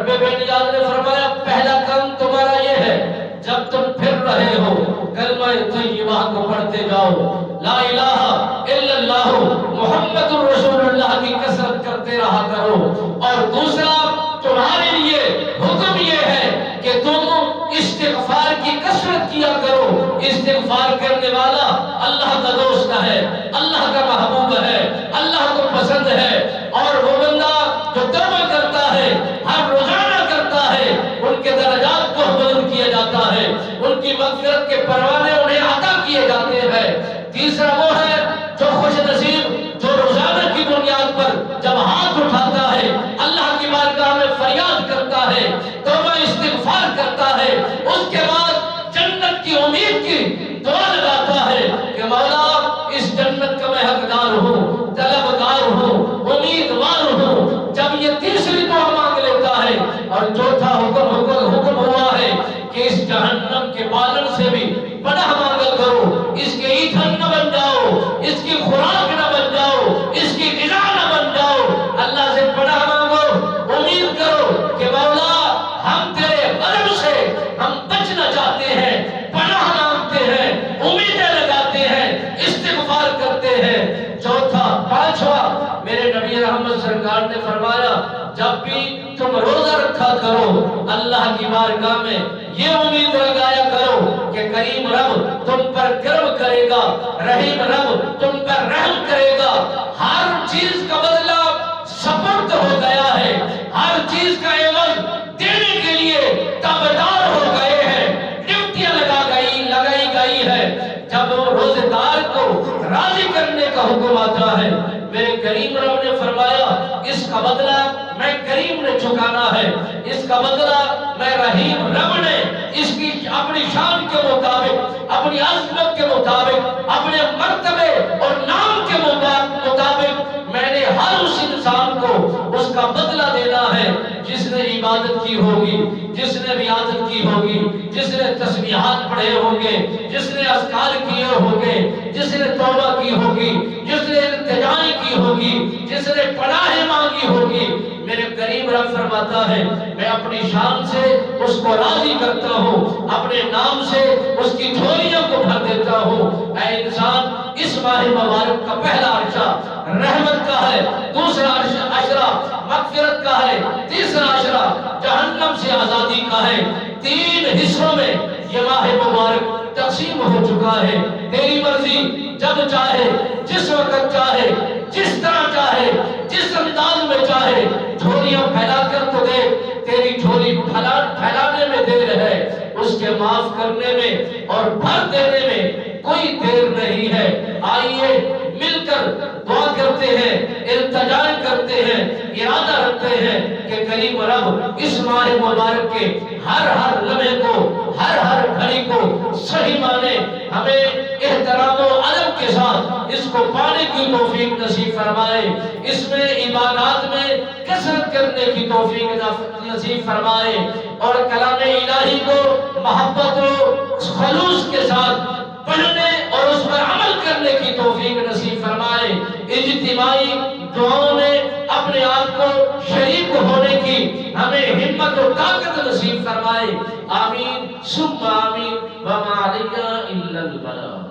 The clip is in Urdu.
رب بے نیاز نے فرمایا پہلا کام تمہارا یہ ہے جب تم پھر رہے ہو کلمہ طیبہ کو پڑھتے جاؤ، لا الہ الا اللہ محمد رسول اللہ کی کثرت کرتے رہا کرو۔ اور دوسرا تمہارے لیے حکم یہ ہے کہ تم استغفار کی کثرت کیا کرو۔ استغفار کرنے والا اللہ کا دوست ہے، اللہ کا محبوب ہے، اللہ کو پسند ہے۔ اور وہ بندہ جو توبہ کرتا ہے، ہر روزانہ کرتا ہے، ان کے درجات کو بلند کیا جاتا ہے، ان کی مغفرت کے پروانے انہیں عطا کیے جاتے ہیں۔ تیسرا وہ ہے جو خوش نصیب، جو روزانہ کی بنیاد پر جب ہاتھ اٹھاتا ہے، اللہ کی بارگاہ میں فریاد کرتا ہے، توبہ استغفار کرتا ہے، اس کے بعد جنت کی امید کی دعا لگاتا ہے کہ مولا اس جنت کا میں حقدار ہوں، طلبگار ہوں، امیدوار ہوں۔ جب یہ تیسری دعا مانگ لیتا ہے اور چوتھا حکم ہوا ہے کہ اس جہنم کے بالن سے بھی پناہ مانگا کرو، اس کے ایندھن نہ بن جاؤ، اس کی خوراک نہ بن جاؤ، اس کی غذا نہ بن جاؤ۔ اللہ سے پناہ مانگو، امید کرو کہ مولا ہم تیرے غضب سے ہم بچنا چاہتے ہیں، پناہ مانگتے ہیں، امیدیں لگاتے ہیں، استغفار کرتے ہیں۔ چوتھا پانچواں میرے نبی رحمت سرکار نے فرمایا جب بھی تم روزہ رکھا کرو اللہ کی بارگاہ میں یہ امید لگایا کرو کہ کریم رب تم پر کرم کرے گا، رحیم رب تم پر رحم کرے گا۔ ہر چیز کا بدلہ سپرد ہو گیا ہے، ہر چیز کا عوض دینے کے لیے تابعدار ہو گئے ہیں، ڈیوٹیاں لگائی گئی ہے۔ جب روزے دار کو راضی کرنے کا حکم آتا ہے، میرے کریم رب نے فرمایا اس کا بدلہ میں کریم نے چکانا ہے، اس کا بدلہ میں رحیم رب نے اس کی اپنی شان کے مطابق، اپنی عظمت کے مطابق، اپنے مرتبے اور نام کے مطابق میں نے ہر اس انسان کو اس کا بدلہ دینا ہے جس نے عبادت کی ہوگی، جس نے ریاضت کی ہوگی، جس نے تسبیحات پڑھے ہوں گے، جس نے اذکار کیے ہوں گے، جس نے توبہ کی ہوگی، جس نے التجائیں کی ہوگی، جس نے پناہ مانگی ہوگی۔ میرے کریم رب فرماتا ہے میں اپنی شان سے اس کو راضی کرتا ہوں، اپنے نام سے اس کی جھولیوں کو بھر دیتا ہوں۔ اے انسان، اس ماہ مبارک کا پہلا عشرہ رحمت کا ہے، دوسرا عشرہ مغفرت کا ہے، تیسرا عشرہ جہنم سے آزادی کا ہے۔ 3 حصوں میں یہ ماہ مبارک تقسیم ہو چکا ہے۔ تیری مرضی، جب چاہے، جس وقت چاہے، جس طرح چاہے، جس انداز میں چاہے جھولیاں پھیلا کر تو دے، تیری جھولی پھیلانے میں دیر ہے، اس کے معاف کرنے میں اور بھر دینے میں کوئی دیر نہیں ہے۔ آئیے مل کر دعا کرتے ہیں، التجا کرتے ہیں، ارادہ رکھتے ہیں کہ کریم رب اس ماہ مبارک کے ہر لمحے کو، ہر گھڑی کو صحیح مانے، ہمیں احترام و ادب کے ساتھ اس کو پانے کی توفیق نصیب فرمائے، اس میں عبادات میں کثرت کرنے کی توفیق نصیب فرمائے، اور کلام الہی کو محبت و خلوص کے ساتھ پڑھنے اور اس پر عمل کرنے کی توفیق نصیب فرمائے۔ اجتماعی دعاؤں میں اپنے آپ کو شریک ہونے کی ہمیں ہمت و طاقت نصیب فرمائے۔ آمین ثم آمین وما علینا الا البلاغ۔